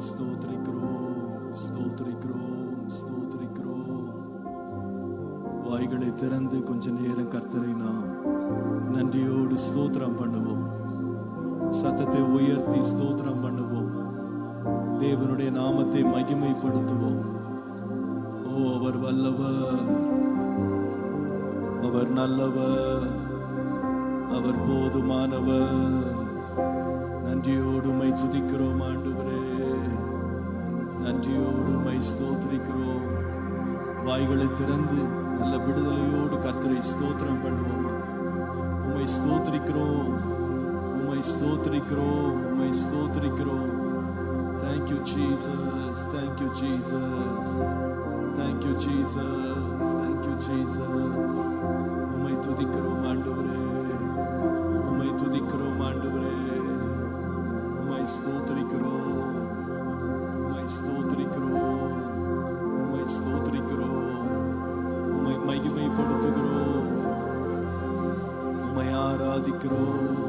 ஸ்தோத்திரிக்கிறோம், ஸ்தோத்திரிக்கிறோம், ஸ்தோத்திரிக்கிறோம். வாய்களை திறந்து கொஞ்ச நேரம் கர்த்தரை நாம் நன்றியோடு ஸ்தோத்திரம் பண்ணுவோம். சத்தத்தை உயர்த்தி ஸ்தோத்திரம் பண்ணுவோம். தேவனுடைய நாமத்தை மகிமைப்படுத்துவோம். ஓ, அவர் வல்லவர், அவர் நல்லவர், அவர் போதுமானவர். நன்றியோடு உம்மை துதிக்கிறோம் ஆண்டவரே, நன்றியோடு உம்மை ஸ்தோத்திரிக்கிறோம். வாய்களை திறந்து நல்ல விடுதலையோடு கர்த்தரை ஸ்தோத்திரம் பண்ணுவோம். உம்மை ஸ்தோத்திரிக்கிறோம், உம்மை ஸ்தோத்திரிக்கிறோம், உம்மை ஸ்தோத்திரிக்கிறோம். Thank you Jesus, thank you Jesus, thank you Jesus, thank you Jesus. உம்மை துதிக்கிறோம் ஆண்டவரே, உம்மை துதிக்கிறோம் ஆண்டவரே, உம்மை ஸ்தோத்திரிக்கிறோம், உம்மை ஸ்தோத்திரிக்கிறோம், உம்மை ஸ்தோத்திரிக்கிறோம், உம்மை மகிமைப்படுத்துகிறோம், உம்மை ஆராதிக்கிறோம்,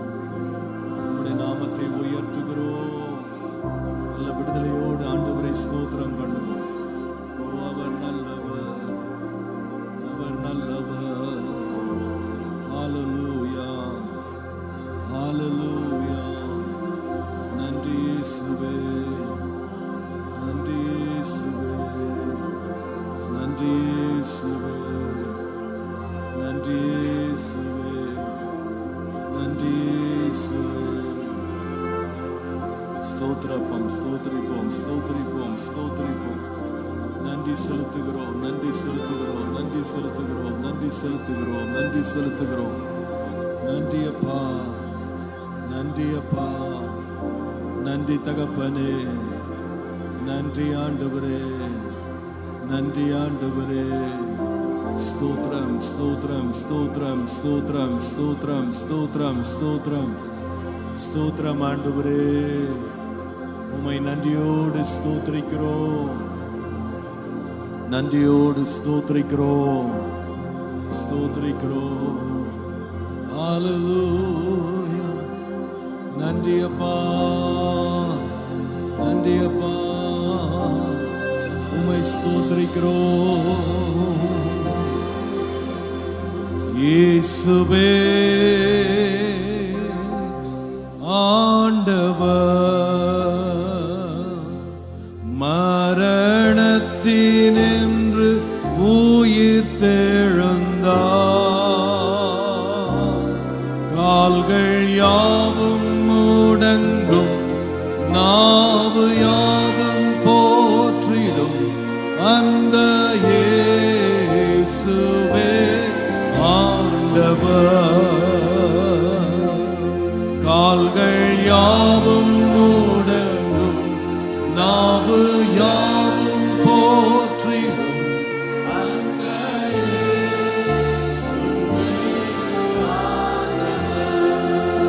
உம்முடைய நாமத்தை உயர்த்துகிறோம். நல்ல விடுதலையோடு ஆண்டவரை ஸ்தோத்திரம் பண்ணுவோம். ஓ, அவர் நல்லவர், அவர் நல்லவர். ஹல்லேலூயா, ஹல்லேலூயா. நன்றி இயேசுவே, நன்றி இயேசுவே, நன்றி இயேசுவே, நன்றி இயேசுவே, நன்றி இயேசுவே. ஸ்தோத்திரப்போம், ஸ்தோத்திரிப்போம், ஸ்தோத்திரிப்போம், ஸ்தோத்திரிப்போம். நன்றி செலுத்துகிறோம், நன்றி செலுத்துகிறோம், நன்றி செலுத்துகிறோம், நன்றி செலுத்துகிறோம், நன்றி செலுத்துகிறோம். நன்றி அப்பா, நன்றி அப்பா, நன்றி தகப்பனே, நன்றி ஆண்டவரே, நன்றி ஆண்டவரே. ஸ்தோத்திரம், ஸ்தோத்திரம், ஸ்தோத்திரம், ஸ்தோத்திரம், ஸ்தோத்திரம், ஸ்தோத்திரம், ஸ்தோத்திரம், ஸ்தோத்திரம் ஆண்டவரே. உம்மை நன்றியோடு ஸ்தோத்திரிக்கிறோம், நன்றியோடு ஸ்தோத்திரிக்கிறோம், ஸ்தோத்திரிக்கிறோம். ஹல்லேலூயா. நன்றி அப்பா, நன்றி அப்பா, உம்மை ஸ்தோத்திரிக்கிறோம். இயேசுவே ஆண்டவர், மரணத்தினின்று உயிர் தெழுந்தார். கால்கள் யாவும் முடங்கும், நாவு யாவும் போற்றிடும் அந்த இயேசுவே ஆண்டவர். கால்கள் யாவும் முடங்கும், நாவு யாவும் போற்றிடும் அந்த இயேசுவே ஆண்டவர்.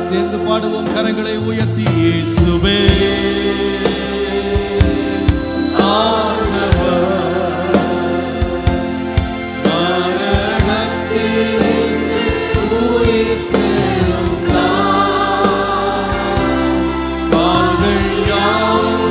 சேர்ந்து பாடுவோம் கரங்களை உயர்த்தி. இயேசுவே ஆண்டவர், மரணத்தினின்று உயிர் கால்கள் யாவும்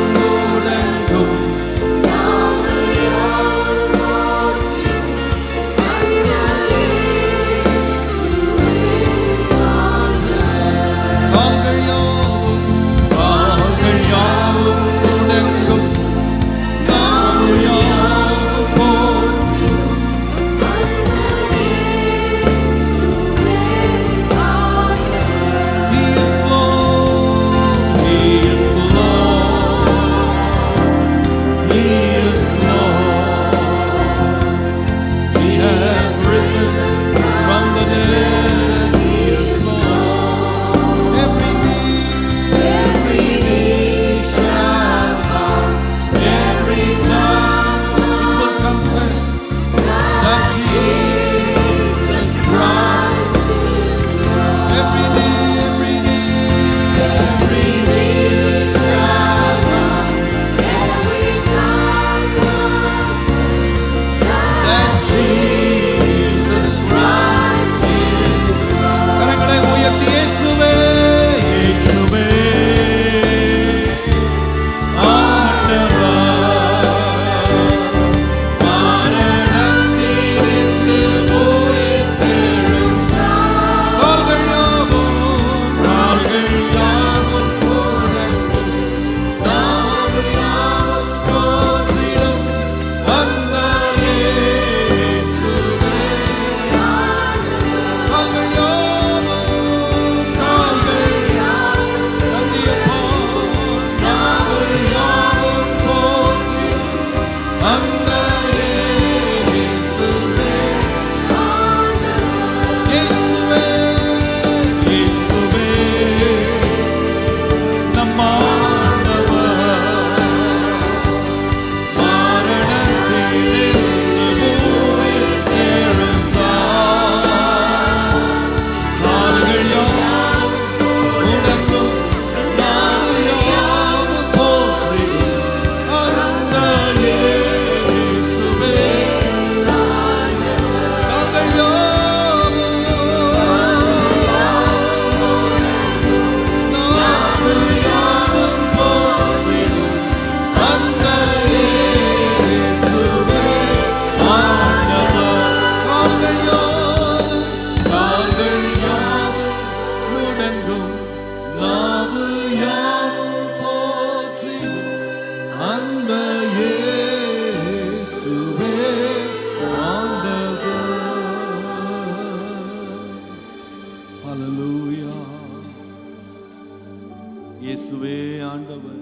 இயேசுவே ஆண்டவர்,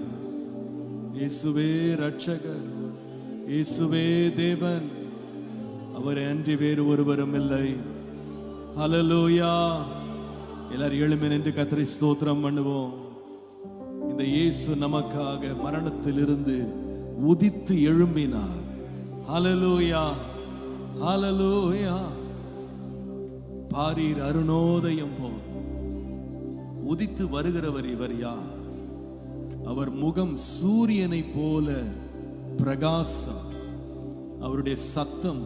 இயேசுவே ரட்சகர், இயேசுவே தேவன், அவரை அன்றி வேறு ஒருவரும் இல்லை. ஹல்லேலூயா. எல்லாரும் எழும்பி நின்று கர்த்தரை ஸ்தோத்திரம் பண்ணுவோம். இந்த இயேசு நமக்காக மரணத்திலிருந்து உதித்து எழும்பினார். ஹல்லேலூயா, ஹல்லேலூயா. பாரீர் அருணோதயம் போல் உதித்து வருகிறவர் இவர் யார்? அவர் முகம் சூரியனை போல பிரகாசம், அவருடைய சத்தம்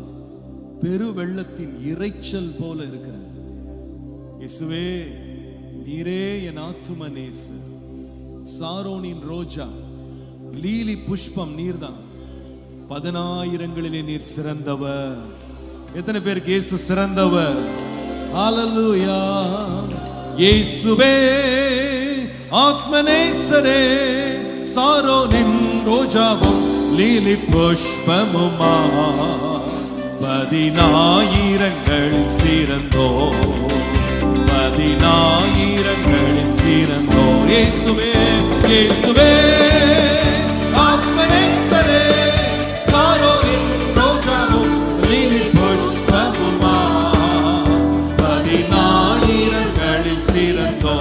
பெருவெள்ளத்தின் இரைச்சல் போல இருக்கிறார். இயேசுவே, நீரே என் ஆத்தும நேசர், சாரோனின் ரோஜா, லீலி புஷ்பம் நீர்தான். 10,000ங்களிலே நீர் சிறந்தவர். எத்தனை பேருக்கு இயேசு சிறந்தவர்? ஹல்லேலூயா. இயேசுவே ஆத்மநேசரே, சாரோனின் ரோஜாவும் லீலி புஷ்பமுமா, 10,000ங்களில் சிறந்தோ, 10,000ங்களில் சிறந்தோ. இயேசுவே, இயேசுவே ஆத்மநேசரே, சாரோனின் ரோஜாவும் லீலி புஷ்பமுமா, 10,000ங்களில் சிறந்தோ,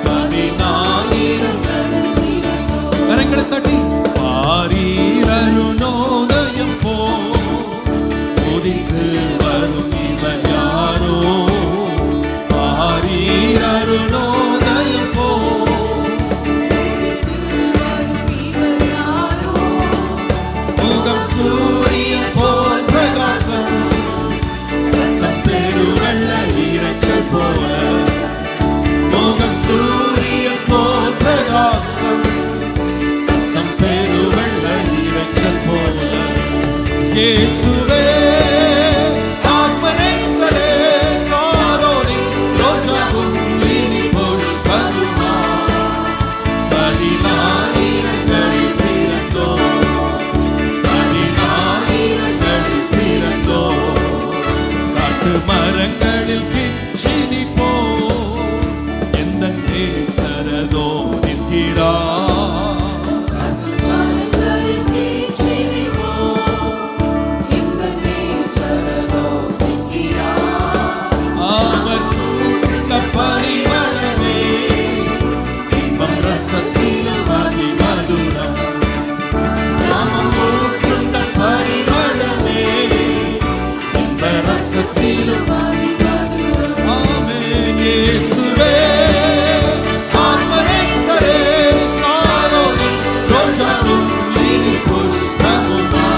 10,000ங்களில் சிறந்தோ. கரங்களை தட்டி பாரீர் அருணோதயம் போ உதித்து வரும் இவர் யாரோ, பாரீர் அருணோதயம் போ முகம் சூரியன் போல் பிரகாசம், சத்தம் பெருவெள்ள இரைச்சல் போல, முகம் சூரியன் போல் பிரகாசம், சத்தம் பெருவெள்ள இரைச்சல் போல. இயேசுவே ஆத்மநேசரே, சாரோனின் ரோஜாவும் லீலி புஷ்பமுமா, 10,000ங்களில் சிறந்தோ, 10,000ங்களில் சிறந்தோ. காட்டு மரங்களில் கிச்சிலி போ எந்த நேசரதோ நிற்கிறார். பரிமளமே இன்பம் ரசத்திலும் அதிமதுரம், நாமம் ஊற்றுண்ட பரிமளமே இன்ப ரசத்திலும் அதிமதுரம். ஆமென். இயேசுவே ஆத்மநேசரே, சாரோனின் ரோஜாவும் லீலி புஷ்பமுமா,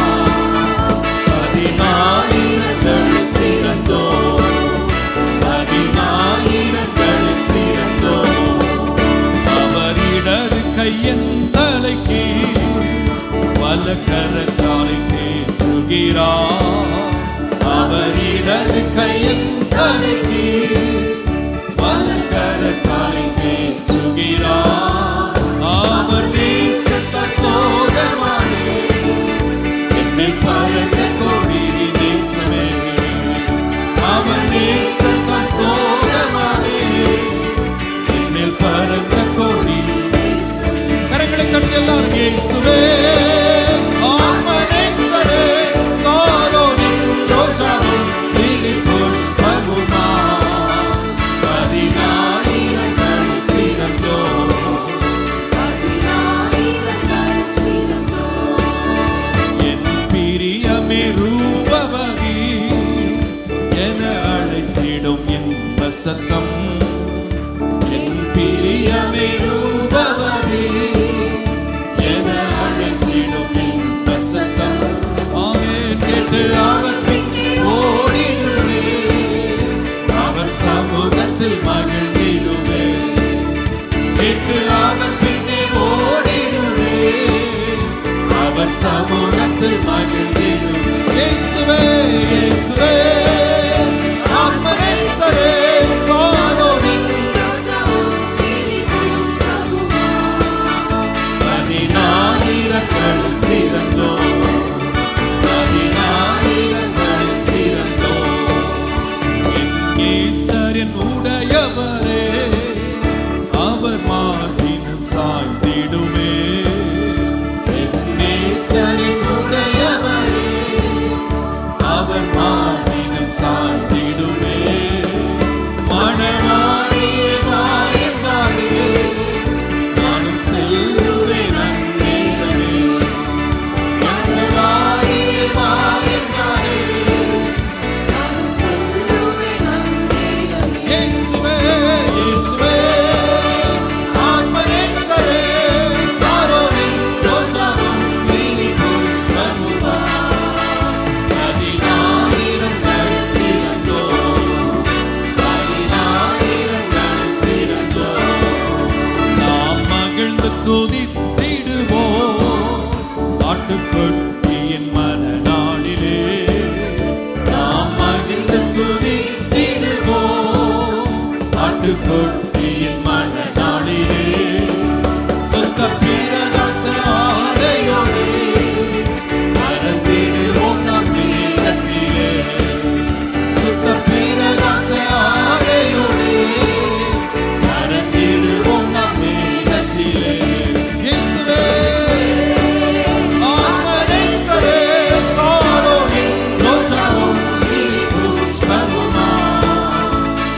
10,000ங்களில் சிறந்தோ, 10,000ங்களில் சிறந்தோ. அவர் இடது கையின் தலைக்கு வலக்கரத்தாலை தேற்றுகிறார். அவர் இடது கையின் தலைக்கு வலக்கரத்தாலை தேற்றுகிறார். அவர் நேசத்த சோதமானே, என்னில் பறந்த கொடி நேசமே, அவர் நேசத்த சோதமானே, என்னில் பறந்த கொடி. கரங்களை தட்டி எல்லாரும் இயேசுவே ஆத்மநேசரே, சாரோனின் ரோஜாவும் லீலி புஷ்பமுமா, 10,000ங்களில் சிறந்தோ, 10,000ங்களில் சிறந்தோ. என் பிரியமே ரூபவதி என அழைத்திடும் இன்ப சத்தம், என் பிரியமே ரூபவதி என அழைத்திடும் இன்ப சத்தம். ஆமென். கேட்டு அவர் பின்னே ஓடிடுவே, அவர் சமூகத்தில் மகிழ்ந்திடுவே. கேட்டு அவர் பின்னே ஓடிடுவே, அவர் சமூகத்தில் மகிழ்ந்திடுவே. இயேசுவே, இயேசுவே ஆத்மநேசரே, சாரோனின் ரோஜாவும் லீலி புஷ்பமுமா, 10,000ங்களில் சிறந்தோ, 10,000ங்களில் சிறந்தோ. என் ஈசரின் உடையவரே, அவர் மார்பினில் துதித்திடுவோம் ஆட்டுக்குட்டியின் மனநாளிலே. நாம் மகிழ்ந்து துதித்திடுவோம் ஆட்டுக்குட்டியின் மனநாளிலே. சுத்த பிரகாச ஆடையோடு பறந்திடுவோம் நாம் மேகத்திலே. சுத்த பிரகாச ஆடையோடு பறந்திடுவோம் நாம் மேகத்திலே. இயேசுவே ஆத்மநேசரே சாரோனின் ரோஜாவும் புஷ்பமுமா.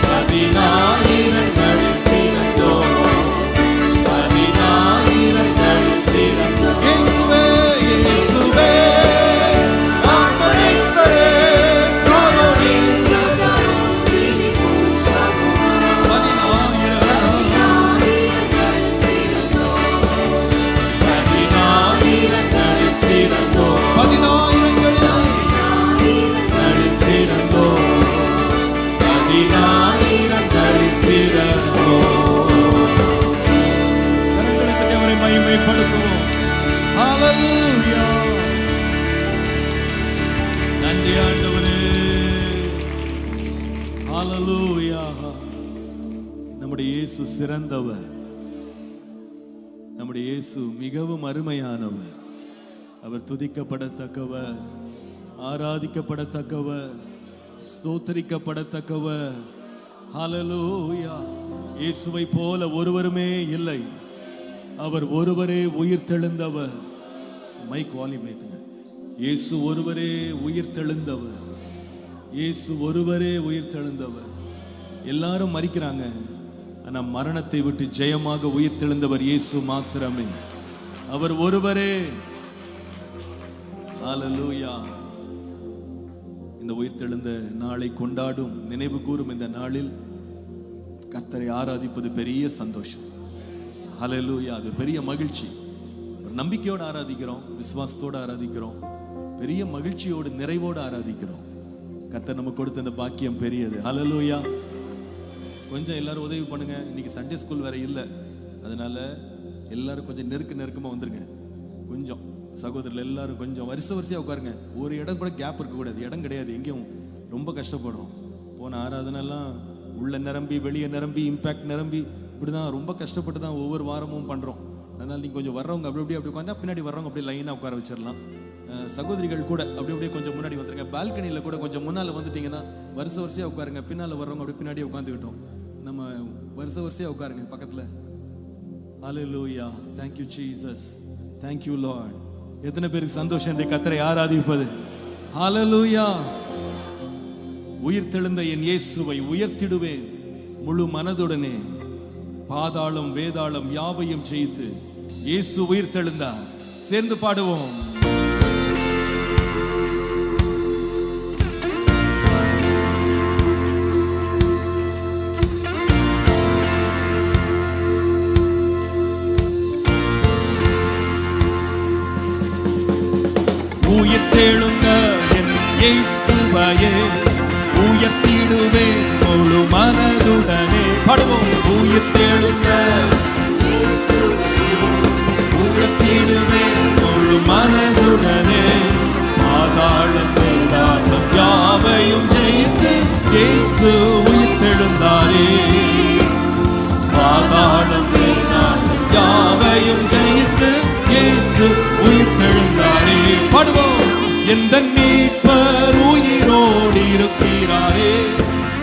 பதினாயிரங்களில் சிறந்தோம், பதினாயிரங்களில் சிறந்தோம். இயேசுவே இயேசுவே ஆத்மநேசரே சாரோனின் ரோஜாவும் புஷ்பமுமா. பதினாயிரங்களில் சிறந்தோம், பதினாயிரங்களில் சிறந்தோம், பதினாயிரங்களில் சிறந்தோம். கரங்களை தட்டி அவரை மகிமைப்படுத்துவோம். ஹல்லேலூயா. நன்றி ஆண்டவரே. ஹல்லேலூயா. நம்முடைய இயேசு சிறந்தவர். நம்முடைய இயேசு மிகவும் அருமையானவர். அவர் துதிக்கப்படத்தக்கவர், ஆராதிக்கப்படத்தக்கவர், ஸ்தோத்திரிக்கப்படத்தக்கவர். ஹல்லேலூயா. இயேசுவை போல ஒருவருமே இல்லை. அவர் ஒருவரே உயிர்த்தெழுந்தவர். மைக் வால்யூம் ஏத்துங்க. இயேசு ஒருவரே உயிர்த்தெழுந்தவர். இயேசு ஒருவரே உயிர்த்தெழுந்தவர். எல்லாரும் மரிக்கிறாங்க, ஆனா மரணத்தை விட்டு ஜெயமாக உயிர்த்தெழுந்தவர் இயேசு மாத்திரமே. அவர் ஒருவரே. ஹல்லேலூயா. இந்த உயிர்த்தெழுந்த நாளை கொண்டாடும், நினைவு கூறும் இந்த நாளில் கர்த்தரை ஆராதிப்பது பெரிய சந்தோஷம். ஹல்லேலூயா. அது பெரிய மகிழ்ச்சி. நம்பிக்கையோடு ஆராதிக்கிறோம், விசுவாசத்தோடு ஆராதிக்கிறோம், பெரிய மகிழ்ச்சியோடு நிறைவோடு ஆராதிக்கிறோம். கர்த்தர் நமக்கு கொடுத்த இந்த பாக்கியம் பெரியது. ஹல்லேலூயா. கொஞ்சம் எல்லாரும் உதவி பண்ணுங்க. இன்னைக்கு சண்டே ஸ்கூல் வேற இல்லை, அதனால எல்லாரும் கொஞ்சம் நெருக்கமா வந்துருங்க. கொஞ்சம் சகோதரர்கள் எல்லாரும் கொஞ்சம் வரிசையா உட்காருங்க. ஒரு இடம் கூட கேப் இருக்கக்கூடாது. இடம் கிடையாது எங்கேயும். ரொம்ப கஷ்டப்படுறோம். போன ஆராதனைலாம் உள்ள நிரம்பி வெளியே நிரம்பி இம்பேக்ட் நிரம்பி இப்படிதான் ரொம்ப கஷ்டப்பட்டு தான் ஒவ்வொரு வாரமும் பண்றோம். அதனால நீங்க கொஞ்சம் வர்றவங்க அப்படி உட்காந்து, பின்னாடி வர்றவங்க அப்படியே லைனா உட்கார வச்சிடலாம். சகோதரிகள் கூட அப்படியே கொஞ்சம் முன்னாடி வந்துருங்க. பால்கனியில் கூட கொஞ்சம் முன்னால் வந்துட்டீங்கன்னா வரிசையா உட்காருங்க. பின்னால் வர்றவங்க அப்படியே பின்னாடியே உட்காந்துக்கிட்டோம். நம்ம வரிசையா உட்காருங்க பக்கத்தில். ஹல்லேலூயா. Thank you Jesus. Thank you Lord. எத்தனை பேருக்கு சந்தோஷம் என்று கர்த்தரை ஆராதிப்பது. ஹல்லேலூயா. உயிர்த்தெழுந்த என் இயேசுவை உயர்த்திடுவேன் முழு மனதுடனே. பாதாளம் வேதாளம் யாவையும் ஜெயித்து இயேசு உயிர்த்தெழுந்தார். சேர்ந்து பாடுவோம். உயிர்த்தெழுந்த என் இயேசுவையே உயர்த்திடுவேன் முழு மனதுடனே. பாடுவோம். உயிர்த்தெழுந்த உயர்த்திடுவேன் முழு மனதுடனே. பாதாளம் வேதாளம் யாவையும் ஜெயித்து இயேசு உயிர்த்தெழுந்தாரே. பாதாளம் வேதாளம் யாவையும் ஜெயித்து இயேசு உயிர்த்தெழுந்தாரே. பாடுவோம். எந்த மீட்பர் உயிரோடு இருக்கிறாரே,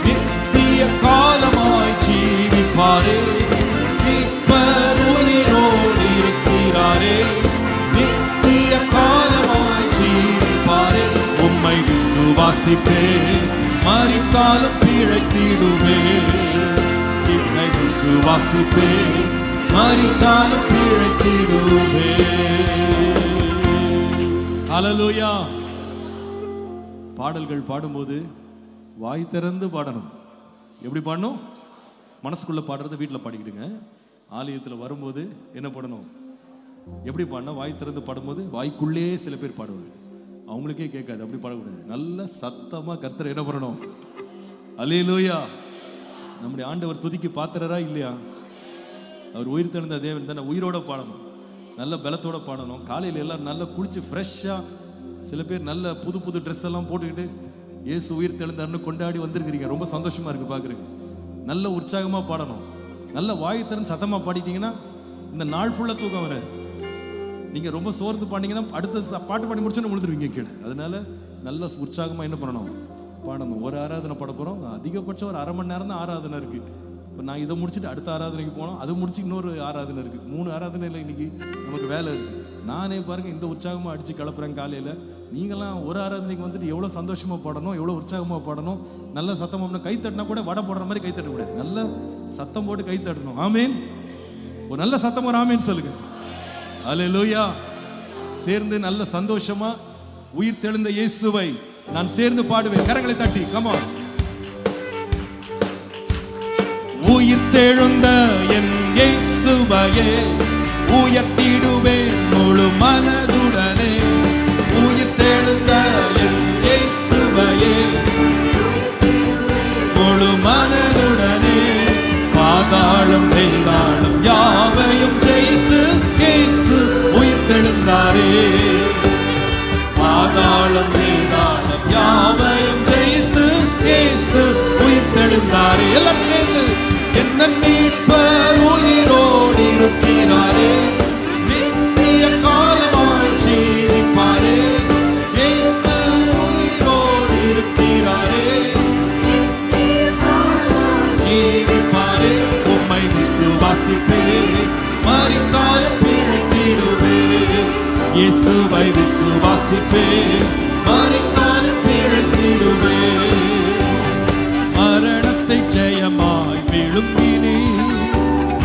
நித்திய காலமாய் ஜீவிப்பாரே. மீட்பர் உயிரோடு இருக்கிறாரே, நித்திய காலமாய் ஜீவிப்பாரே. உம்மை விசுவாசிப்பேன், மரித்தாலும் பிழைத்திடுவேன். உம்மை விசுவாசிப்பேன், மரித்தாலும் பிழைத்திடுவேன். ஹல்லேலூயா. பாடல்கள் பாடும்போது வாய் திறந்து பாடணும். எப்படி பாடணும்? மனசுக்குள்ள பாடுறத வீட்டில் பாடிக்கிடுங்க. ஆலயத்தில் வரும்போது என்ன பாடணும்? எப்படி பாடணும்? வாய் திறந்து பாடும்போது வாய்க்குள்ளே சில பேர் பாடுவார், அவங்களுக்கே கேட்காது. அப்படி பாடக்கூடாது. நல்ல சத்தமா கர்த்தரை என்ன பண்ணணும்? அல்லேலூயா. நம்முடைய ஆண்டவர் துதிக்கு பாத்திரரா இல்லையா? அவர் உயிர் தெழுந்த தேவன் தானே. உயிரோட பாடணும், நல்ல பலத்தோட பாடணும். காலையில் எல்லாரும் நல்லா குளிச்சு ஃப்ரெஷ்ஷாக, சில பேர் நல்ல புது புது ட்ரெஸ் எல்லாம் போட்டுக்கிட்டு இயேசு உயிர் தெழுந்தார்னு கொண்டாடி வந்திருக்கிறீங்க. ரொம்ப சந்தோஷமா இருக்கு பார்க்குறதுக்கு. நல்ல உற்சாகமாக பாடணும். நல்ல வாய் திறந்து சத்தமாக பாடிட்டீங்கன்னா இந்த நாள் ஃபுல்லாக தூக்கம் வராது. நீங்கள் ரொம்ப சோர்ந்து பாடிங்கன்னா அடுத்த பாட்டு பாடி முடிச்சோன்னு முடிஞ்சிருவீங்க கீழே. அதனால நல்ல உற்சாகமாக என்ன பண்ணணும், பாடணும். ஒரு ஆராதனை பாட போகிறோம், அதிகபட்சம் ஒரு 1/2 மணி நேரம் தான் ஆராதனை இருக்குது. இப்போ நான் இதை முடிச்சுட்டு அடுத்த ஆராதனைக்கு போனோம், அது முடிச்சு இன்னொரு ஆராதனை இருக்குது. 3 ஆராதனையில் இன்னைக்கு நமக்கு வேலை இருக்குது. நானே பாருங்க இந்த உற்சாகமாக அடித்து கிளப்புறேன் காலையில். நீங்களாம் ஒரு ஆராதனைக்கு வந்துட்டு எவ்வளோ சந்தோஷமாக பாடணும், எவ்வளோ உற்சாகமாக பாடணும். நல்ல சத்தம் போடணும். கை தட்டினா கூட வடை போடுற மாதிரி கை தட்டக்கூடாது, நல்ல சத்தம் போட்டு கை தட்டணும். ஆமீன். ஒரு நல்ல சத்தம் ஒரு ஆமீன் சொல்லுங்க. அல்லேலூயா. சேர்ந்து நல்ல சந்தோஷமா உயிர் தெழுந்த இயேசுவை நான் சேர்ந்து பாடுவேன். கரங்களை தட்டி கமான். உயிர் தெழுந்த என் இயேசுவையே உயர்த்திடுவேன் முழு மனதுடனே. உயிர் தெழுந்த என் இயேசுவையே முழு மனதுடனே. பாதாளம் வேதாளம் யாவையும் ஜெயித்து இயேசு உயிர் தெழுந்தாரே. பாதாளம் வேதாளம் யாவையும் ஜெயித்து இயேசு உயிர் தெழுந்தாரே. எல்லாரும் சேர்ந்து என்ன மீட்பர் உயிரோடு இருக்கிறாரே, நித்திய காலமாய் ஜீவிப்பாரே. இயேசு உயிரோடு இருக்கிறாரே, ஜீவிப்பாரே. உம்மை விசுவாசிப்பேன், மரித்தாலும் பிழைத்திடுவேன். இயேசுவை விசுவாசிப்பேன், மரித்தாலும் பிழைத்திடுவேன். மரணத்தை ஜெயமாய் விழுங்கினே,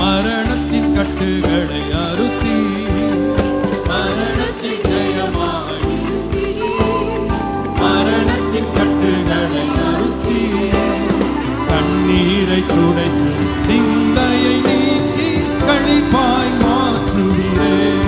மரணத்தின் கட்டுகளை அறுத்தி. மரணத்தை ஜெயமாய் மரணத்தின் கட்டுகளை அறுத்தி. கண்ணீரை துடைத்து நிந்தையை நீக்கி களிப்பாய் மாற்றுகிறேன்.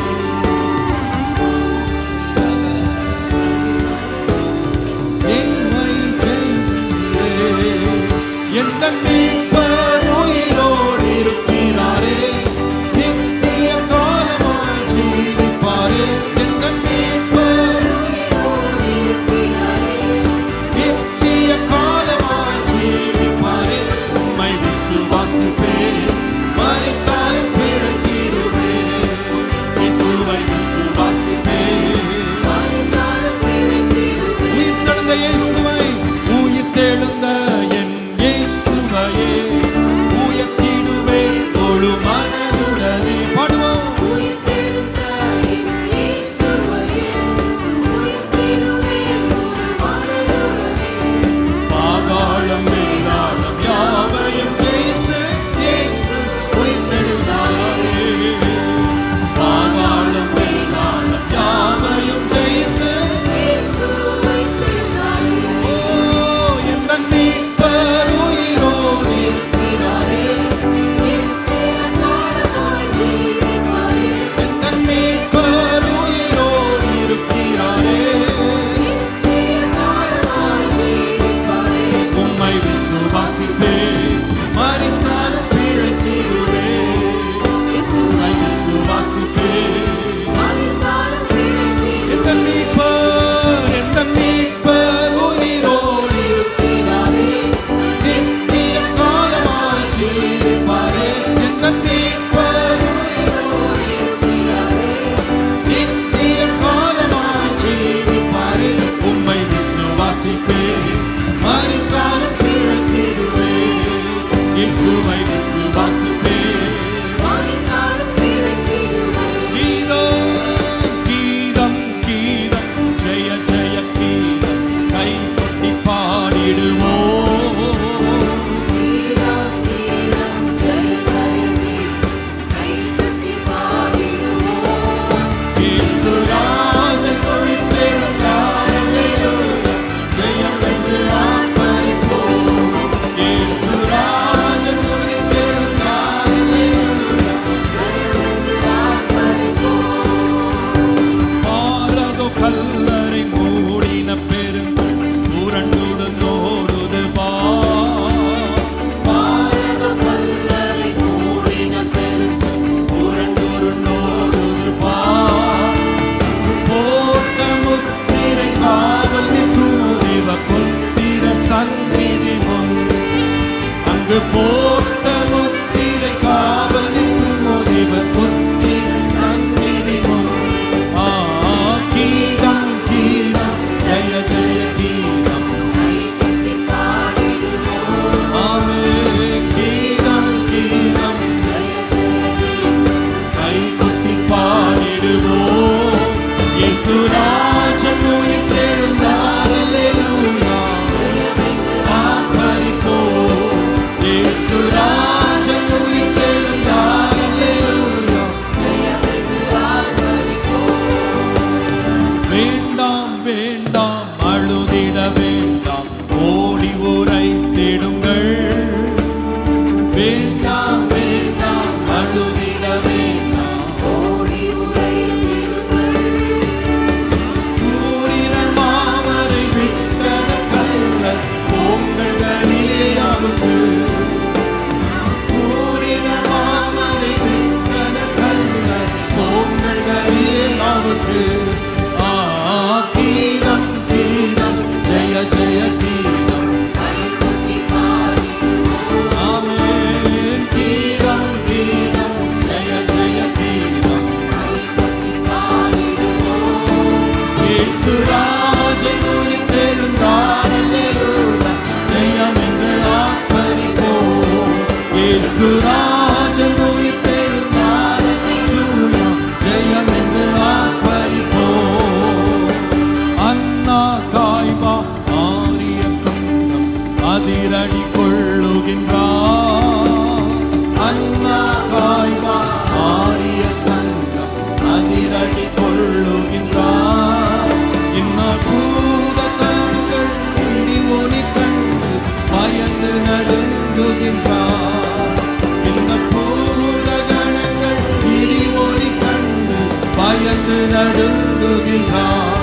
நடுங்குகிறார்.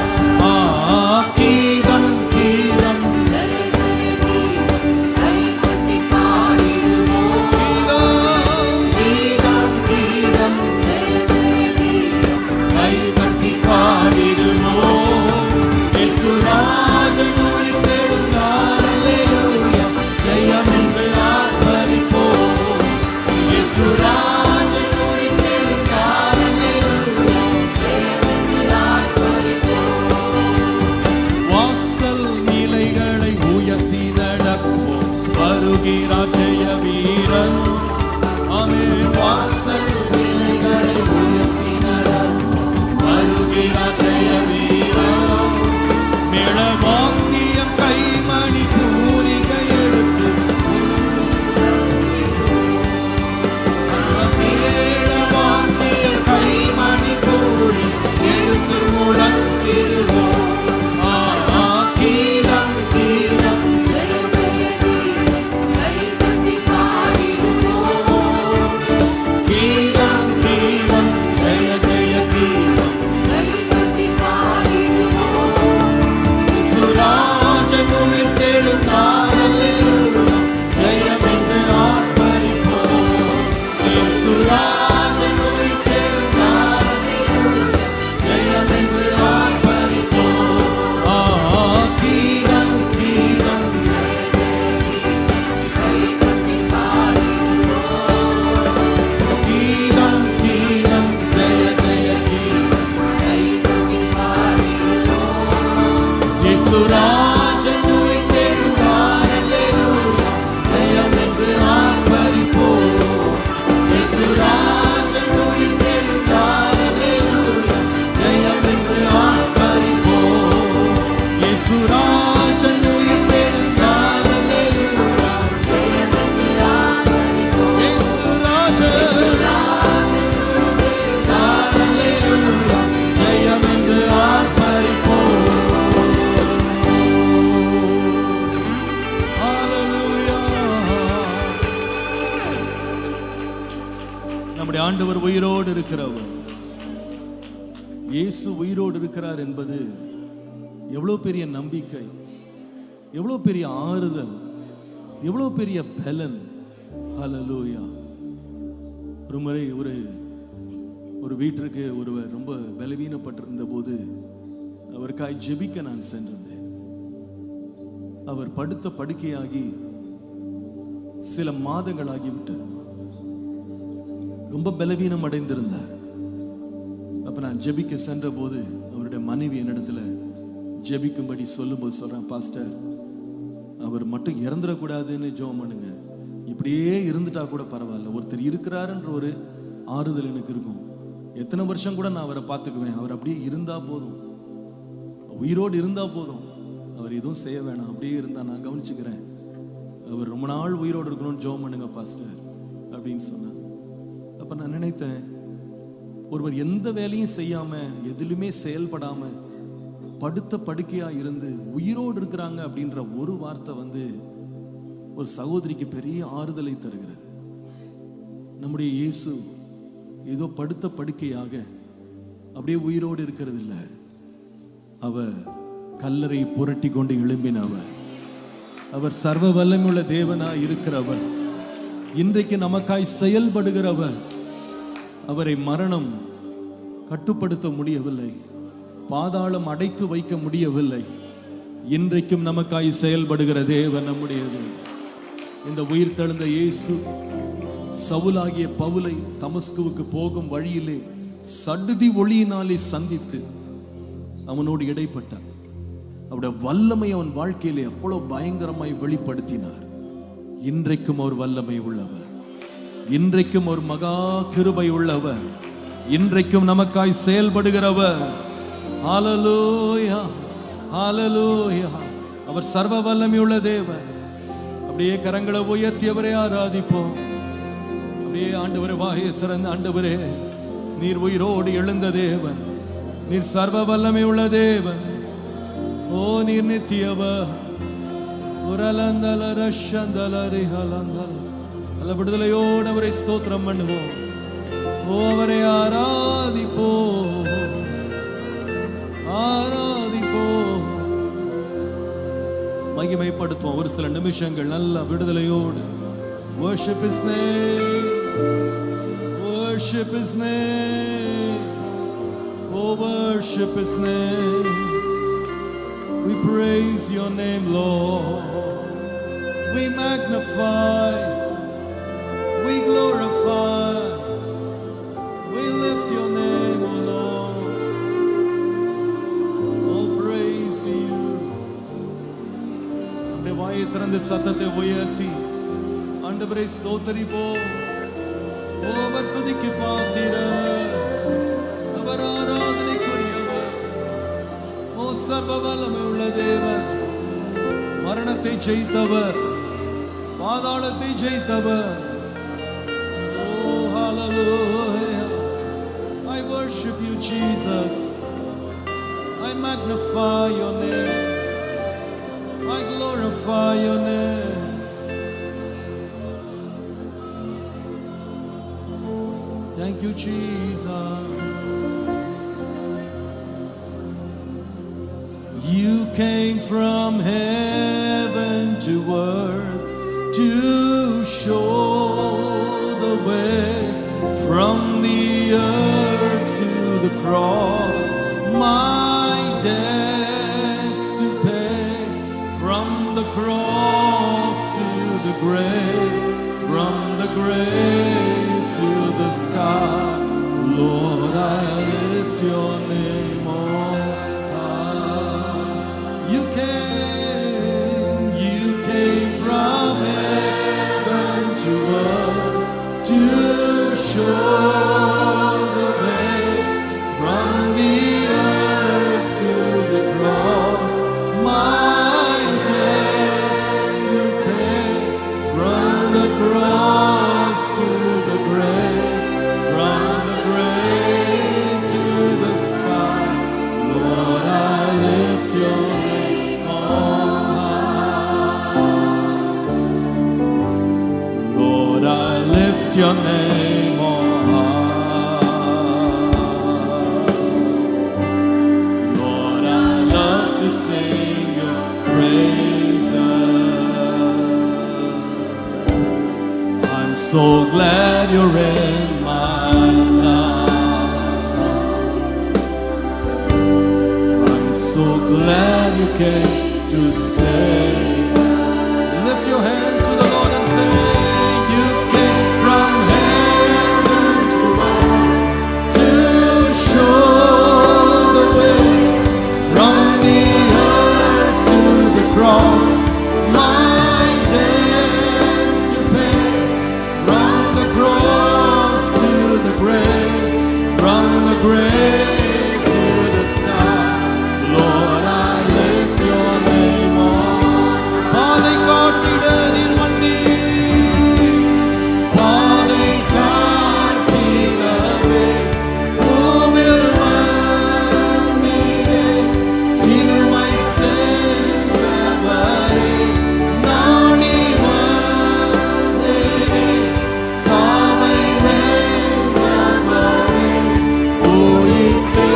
கீதம் கீதம் கைதட்டி பாடிடுவோம். இயேசுராஜன் உயிர்த்தெழுந்தார், அல்லேலூயா, ஜெயம் என்று ஆர்ப்பரிப்போம். இயேசுராஜன் உயிர்த்தெழுந்தார், அல்லேலூயா, ஜெயம் என்று ஆர்ப்பரிப்போம். வாசல் நிலைகளை உயர்த்தி நடப்போம், வருகிறார் ஜெய வீரன். ஆமென். வாசல் நிலைகளை உயர்த்தி நடப்போம், வருகிறார் ஜெய வீரன். மேளவாத்தியம் கைமணி பூரிகை எடுத்து மேளவாத்தியம் கைமணி பூரி எடுத்து முழங்கிடுவோம். கீதம் கீதம் கீதம் கீதம் ஜெய ஜெய கீதம். இயேசுராஜன் உயிர்த்தெழுந்தார், அல்லேலூயா, ஜெயம் என்று ஆர்ப்பரிப்போம். இயேசுராஜன் உயிர்த்தெழுந்தார், அல்லேலூயா, ஜெயம் என்று ஆர்ப்பரிப்போம். கீதம் கீதம் கீதம் கீதம் ஜெய ஜெய கீதம். இயேசுராஜன் உயிர்த்தெழுந்தார், அல்லேலூயா, ஜெயம் என்று ஆர்ப்பரிப்போம். இயேசுராஜன் உயிர்த்தெழுந்தார், அல்லேலூயா, ஜெயம் என்று ஆர்ப்பரிப்போம். இயேசுராஜன் உயிர்த்தெழுந்தார், அல்லேலூயா, ஜெயம் என்று ஆர்ப்பரிப்போம். இயேசுராஜன் உயிர்த்தெழுந்தார், அல்லேலூயா, ஜெயம் என்று ஆர்ப்பரிப்போம். ஹalleluya. நம்முடைய ஆண்டவர் உயிரோடு இருக்கிறவர். இயேசு உயிரோடு இருக்கிறார் என்பது எவ்வளவு பெரிய நம்பிக்கை, எவ்வளவு பெரிய ஆறுதல், எவ்வளவு பெரிய பலன். ஹalleluya. ஒரு முறை ஒரு வீட்டிற்கு ஒருவர் ரொம்ப பலவீனப்பட்டிருந்த போது அவருக்காய் ஜெபிக்க நான் சென்றிருந்தேன். அவர் படுத்த படுக்கையாகி சில மாதங்கள் ஆகிவிட்டது. ரொம்ப பலவீனம் அடைந்திருந்தார். அப்ப நான் ஜெபிக்க சென்ற போது அவருடைய மனைவி என்னிடத்துல ஜெபிக்கும்படி சொல்லும்போது சொல்றேன், பாஸ்டர், அவர் மட்டும் இறந்துடக்கூடாதுன்னு ஜெபம் பண்ணுங்க. இப்படியே இருந்துட்டா கூட பரவாயில்ல, ஒருத்தர் இருக்கிறாருன்ற ஒரு ஆறுதல் எனக்கு இருக்கும். எத்தனை வருஷம் கூட நான் அவரை பார்த்துக்குவேன். அவர் அப்படியே இருந்தா போதும், உயிரோடு இருந்தா போதும், அவர் எதுவும் செய்ய வேணாம், அப்படியே இருந்தா நான் கவனிச்சுக்கிறேன். அவர் ரொம்ப நாள் உயிரோடு இருக்கணும்னு ஜெபம் பண்ணுங்க பாஸ்டர் அப்படின்னு சொன்னார். அப்ப நான் நினைத்தேன், ஒருவர் எந்த வேலையும் செய்யாம எதிலுமே செயல்படாம படுத்த படுக்கையா இருந்து உயிரோடு இருக்கிறாங்க அப்படின்ற ஒரு வார்த்தை ஒரு சகோதரிக்கு பெரிய ஆறுதலை தருகிறது. நம்முடைய இயேசு ஏதோ படுத்த படுக்கையாக அப்படியே உயிரோடு இருக்கிறது இல்லை. அவர் கல்லறை புரட்டி கொண்டு எழும்பினவர். அவர் சர்வ வல்லமையுள்ள தேவனாய் இருக்கிறவர். இன்றைக்கு நமக்காய் செயல்படுகிறவர். அவரை மரணம் கட்டுப்படுத்த முடியவில்லை, பாதாளம் அடைத்து வைக்க முடியவில்லை. இன்றைக்கும் நமக்காய் செயல்படுகிற தேவன் நம்முடைய தேவன். இந்த உயிர் தெழுந்த இயேசு சவுலாகிய பவுலை தமஸ்குவுக்கு போகும் வழியிலே சடுதி ஒளியினாலே சந்தித்து அவனோடு இடைப்பட்டார். அவருடைய வல்லமை அவன் வாழ்க்கையிலே அவ்வளவு பயங்கரமாய் வெளிப்படுத்தினார். இன்றைக்கும் அவர் வல்லமை உள்ளவர், இன்றைக்கும் ஒரு மகா கிருபை உள்ளவர், இன்றைக்கும் நமக்காய் செயல்படுகிறவர். ஹல்லேலூயா, ஹல்லேலூயா. அவர் சர்வ வல்லமை உள்ள தேவன். அப்படியே கரங்களை உயர்த்தி அவரை ஆராதிப்போம். அப்படியே ஆண்டவரே வாயை திறந்து, ஆண்டவரே நீர் உயிரோடு எழுந்த தேவன், நீர் சர்வ வல்லமை உள்ள தேவன். ஓ நீர் நித்தியவர். அல்ல விடுதலையோடு அவரை ஸ்தோத்திரம் பண்ணுவோம். ஓ அவரை ஆராதிப்போம். மகிமைப்படுத்துவோம். ஒரு சில நிமிஷங்கள் நல்ல விடுதலையோடு worship his name, worship his name, oh worship his name. We praise your name, Lord. We magnify, we glorify, we lift your name, oh Lord. All praise to you. நம்முடைய வாயை திறந்து சத்தத்தை உயர்த்தி ஆண்டவரை ஸ்தோத்திரிப்போம். அவர் துதிக்கு பாத்திரர், அவர் ஆராதனைக்குரியவர். ஓ சர்வ வல்லமை உள்ள தேவன், மரணத்தை ஜெயித்தவர், பாதாளத்தை ஜெயித்தவர். Oh hallelujah, I worship you Jesus, I magnify your name, I glorify your name. Thank you Jesus. You came from heaven to earth to show the way, from the earth to the cross, my debts to pay, from the cross to the grave, from the grave to the sky. Lord, I lift your name on high. You came from heaven to earth to show the way, from the earth to the cross, my debts to pay, from the cross to the grave, from the grave to the sky. Lord, I lift your name on high. Lord, I lift your name on high. Lord, I love to sing your praises. I'm so glad you're in my life. I'm so glad you came to save. Lift your hands to the Lord and say, you came from heaven to earth to show the way, from the earth to the cross, my debts to pay, from the cross to the grave, from the grave to the sky. Lord, I lift your name on. Father God, நீர் வந்தீர். Father God, நீரவே பூவில் வந்தீரே. சிலுவை சென்றவரே, நானே வந்தேனே. சாவை வென்றவரே, உயிர்த்தெழுந்தவரே,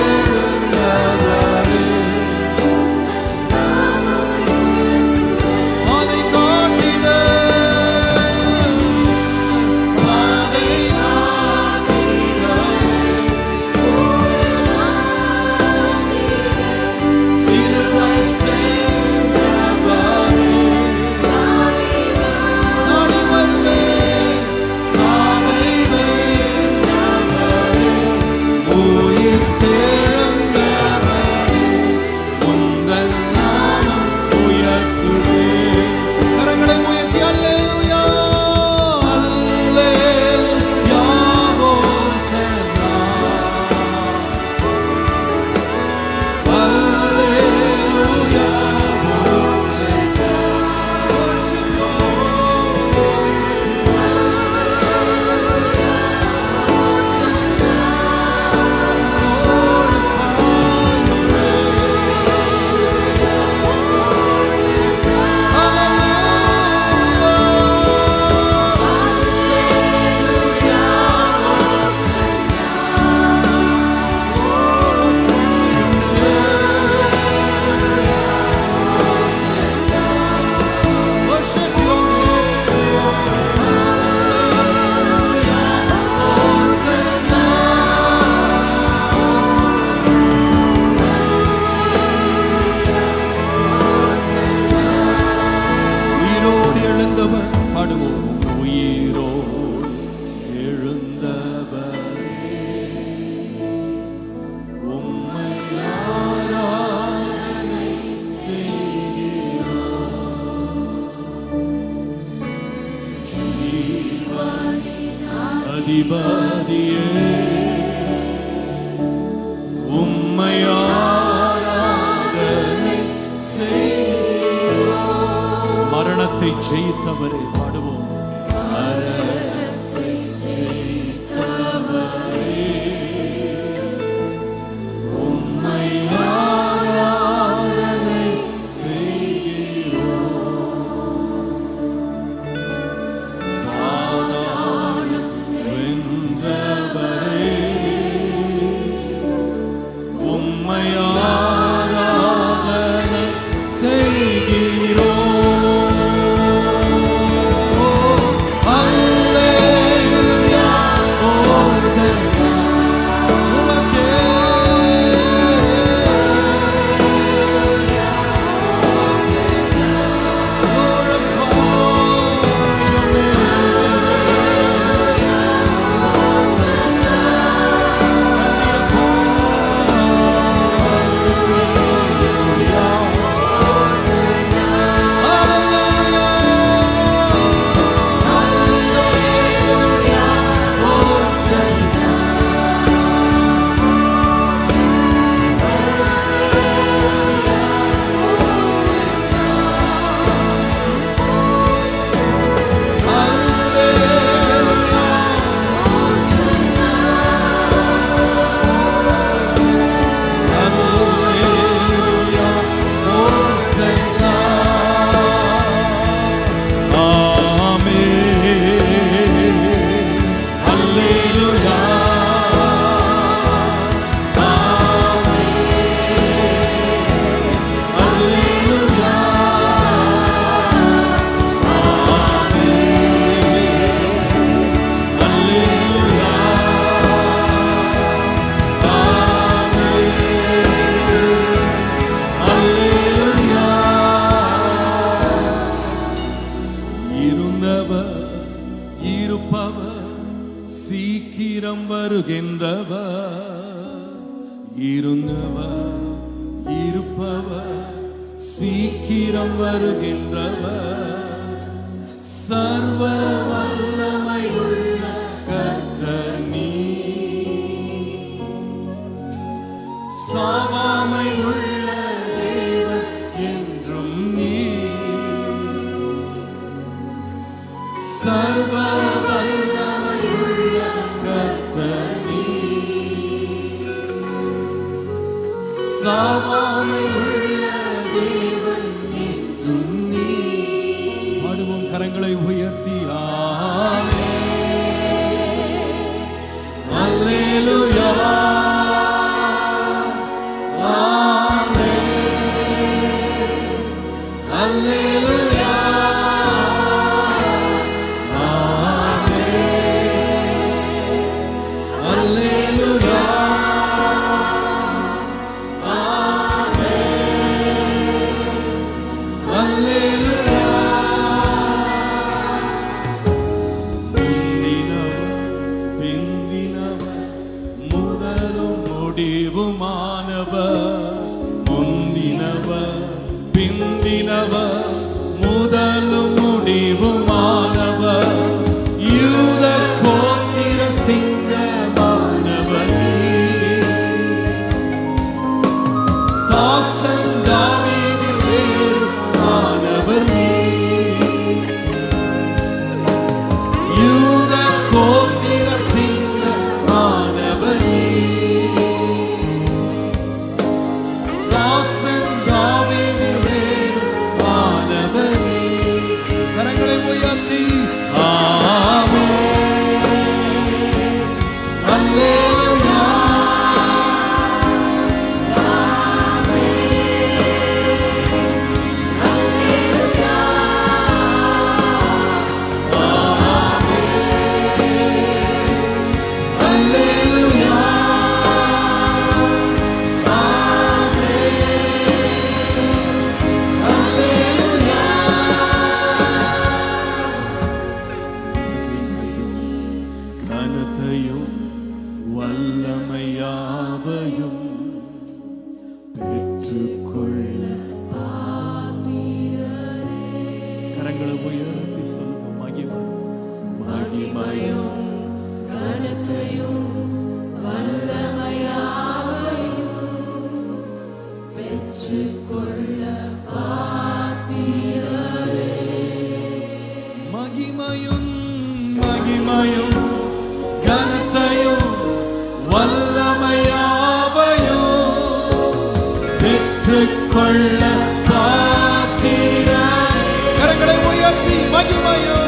ஜெயித்தவரே பாடுவோம். மரணத்தை ஜெயித்தவரே உம்மை ஆராதனை செய்கிறோம். ஆனாலும் வென்றவரே உம்மை ஆராதனை செய்கிறோம். சீக்கிரம் வருகின்றவர், இருந்தவர் இருப்பவர், சீக்கிரம் வருகின்றவர், சர்வ வல்லமையுள்ள கர்த்தர் நீர், சாவாமையுள்ள தேவன் என்றும் நீர், சர்வ சாவாமையுள்ள தேவன் என்றும் நீர். பாடுவோம் கரங்களை உயர்த்தி. அல்லேலூயா அல்லேலூயா அல்லேலூயா முந்தினவர் பிந்தினவர் முதலும் முடிவுமானவர், யூத கோத்திர சிங்கமானவர், தாசன் தாவீதின் வேறானவர், யூத கோத்திர சிங்கமானவர், தாசன் தாவீதின் வேறானவர், பெற்றுக்கொள்ள பாத்திரரே. கரங்களை உயர்த்தி மகிமையோ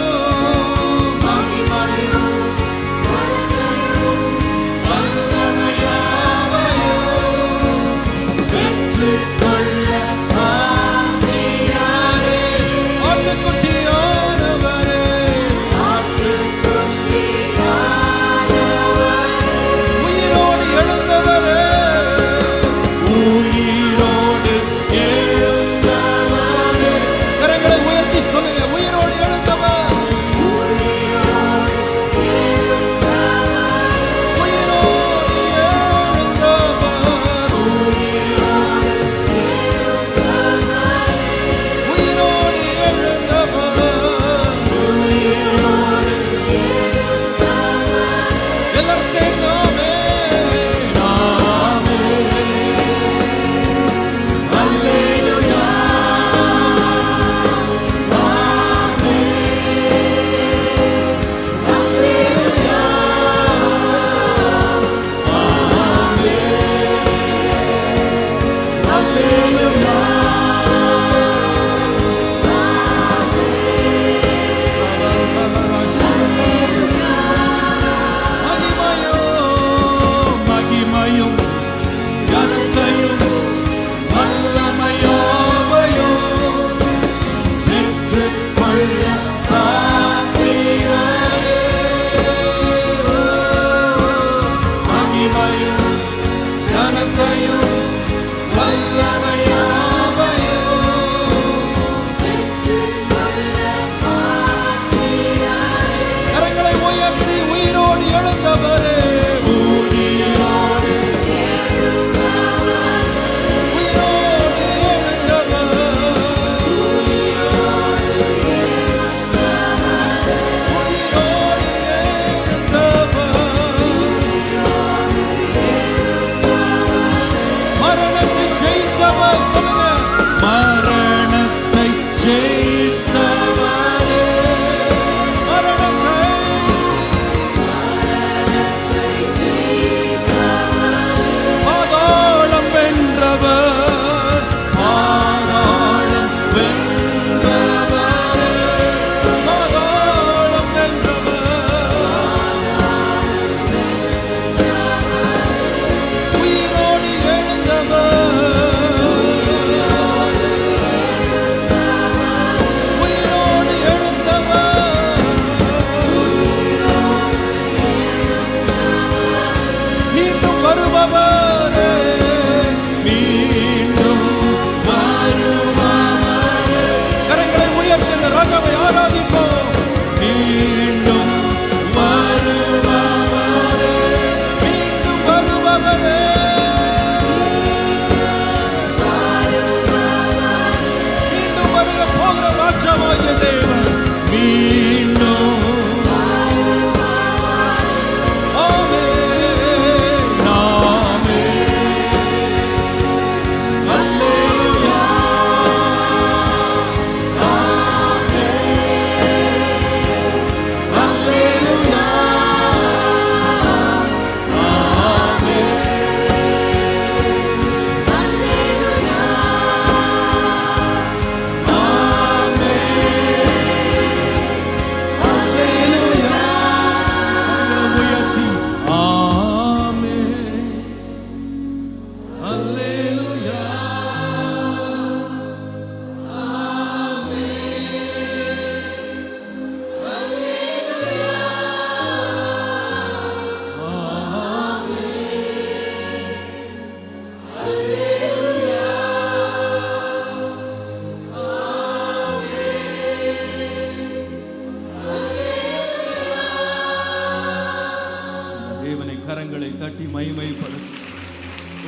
கரங்களை தட்டி மகிமைப்படும்.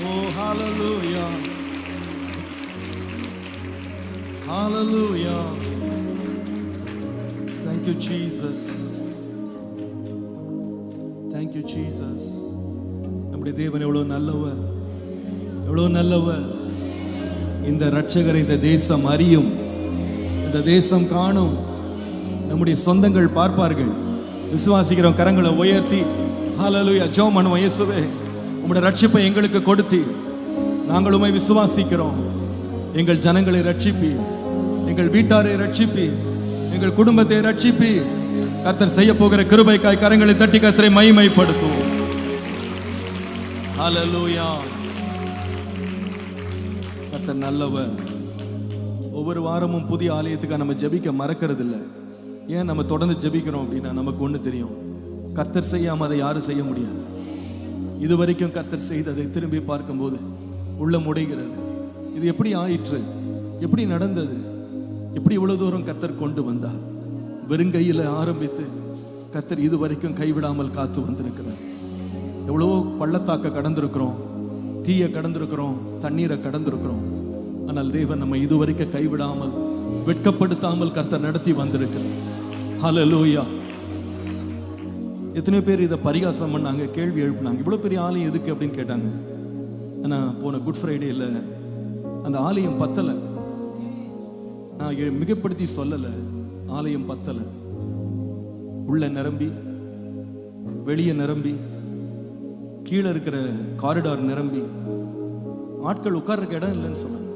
ஓ ஹalleluya, hallelujah. Thank you Jesus, thank you Jesus. நம்முடைய தேவன் எவ்வளவு நல்லவர், எவ்வளவு நல்லவர். இந்த இரட்சகரை இந்த தேசம் அறியும், இந்த தேசம் காணும், நம்முடைய சொந்தங்கள் பார்ப்பார்கள். விசுவாசிக்கிறோம், கரங்களை உயர்த்தி ஹalleluya ஜெபம் பண்ணுவோம். இயேசுவே, உம்முடைய ரட்சிப்பை எங்களுக்கு கொடுத்து நாங்கள் உம்மை விசுவாசிக்கிறோம். எங்கள் ஜனங்களை ரட்சிப்பி, எங்கள் வீட்டாரை ரட்சிப்பி, எங்கள் குடும்பத்தை ரட்சிப்பி. கர்த்தர் செய்ய போகிற கிருபைக்காய் கரங்களை தட்டி கர்த்தரை மகிமைப்படுத்துவோம். ஹல்லேலூயா. கர்த்தர் நல்லவர். ஒவ்வொரு வாரமும் புதிய ஆலயத்துக்காக நம்ம ஜெபிக்க மறக்கிறது இல்லை. ஏன் நம்ம தொடர்ந்து ஜெபிக்கிறோம் அப்படின்னா நமக்கு ஒன்று தெரியும், கர்த்தர் செய்யாம அதை யாரும் செய்ய முடியாது. இதுவரைக்கும் கர்த்தர் செய்ததை திரும்பி பார்க்கும்போது உள்ளம் உடைகிறது. இது எப்படி ஆயிற்று, எப்படி நடந்தது, எப்படி இவ்வளவு தூரம் கர்த்தர் கொண்டு வந்தார். வெறுங்கையில் ஆரம்பித்து கர்த்தர் இதுவரைக்கும் கைவிடாமல் காத்து வந்திருக்கிறார். எவ்வளவோ பள்ளத்தாக்க கடந்திருக்கிறோம், தீய கடந்திருக்கிறோம், தண்ணீரை கடந்திருக்கிறோம். ஆனால் தேவன் நம்ம இதுவரைக்கும் கைவிடாமல் வெட்கப்படுத்தாமல் கர்த்தர் நடத்தி வந்திருக்கிறார். ஹல்லேலூயா. எத்தனையோ பேர் இதை பரிகாசம் பண்ணாங்க, கேள்வி எழுப்பினாங்க, இவ்வளோ பெரிய ஆலயம் எதுக்கு அப்படின்னு கேட்டாங்க. ஆனால் போன குட் ஃப்ரைடேயில் அந்த ஆலயம் பத்தலை. நான் மிகப்படுத்தி சொல்லலை, ஆலயம் பத்தலை. உள்ள நிரம்பி, வெளியே நிரம்பி, கீழே இருக்கிற காரிடார் நிரம்பி, ஆட்கள் உட்கார்றதுக்கு இடம் இல்லைன்னு சொன்னாங்க.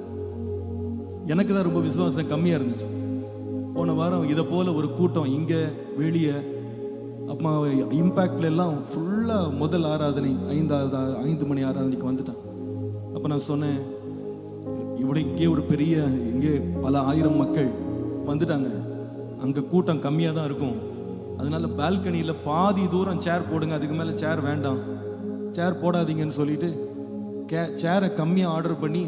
எனக்கு தான் ரொம்ப விசுவாசம் கம்மியாக இருந்துச்சு. போன வாரம் இதை போல ஒரு கூட்டம் இங்கே வெளியே அப்பா இம்பேக்ட்ல எல்லாம் ஃபுல்லாக முதல் ஆராதனை 5 மணி ஆராதனைக்கு வந்துட்டான். அப்போ நான் சொன்னேன், இவ்வளோ இங்கே ஒரு பெரிய, இங்கே பல ஆயிரம் மக்கள் வந்துட்டாங்க, அங்கே கூட்டம் கம்மியாக தான் இருக்கும். அதனால பால்கனியில் பாதி தூரம் சேர் போடுங்க, அதுக்கு மேலே சேர் வேண்டாம், சேர் போடாதீங்கன்னு சொல்லிட்டு சேரை கம்மியாக ஆர்டர் பண்ணி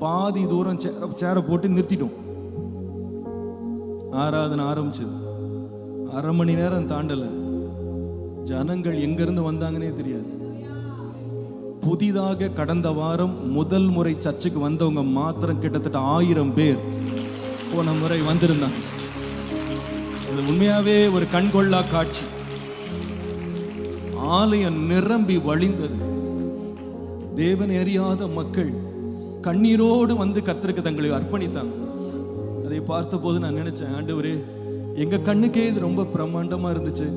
பாதி தூரம் சேரை போட்டு நிறுத்திட்டோம். ஆராதனை ஆரம்பிச்சது 1/2 மணி நேரம் தாண்டலை. ஜனங்கள் எங்கிருந்து வந்தாங்கன்னே தெரியாது. புதிதாக கடந்த வாரம் முதல் முறை சர்ச்சுக்கு வந்தவங்க மாத்திரம் கிட்டத்தட்ட 1000 பேர் போன முறை வந்திருந்தாங்க. அது உண்மையாவே ஒரு கண்கொள்ளா காட்சி. ஆலயம் நிரம்பி வழிந்தது. தேவனை அறியாத மக்கள் கண்ணீரோடு வந்து கர்த்தருக்கு தங்களை அர்ப்பணித்தாங்க. அதை பார்த்த போது நான் நினைச்சேன், ஆண்டவரே, எங்க கண்ணுக்கே இது ரொம்ப பிரம்மாண்டமா இருந்துச்சு.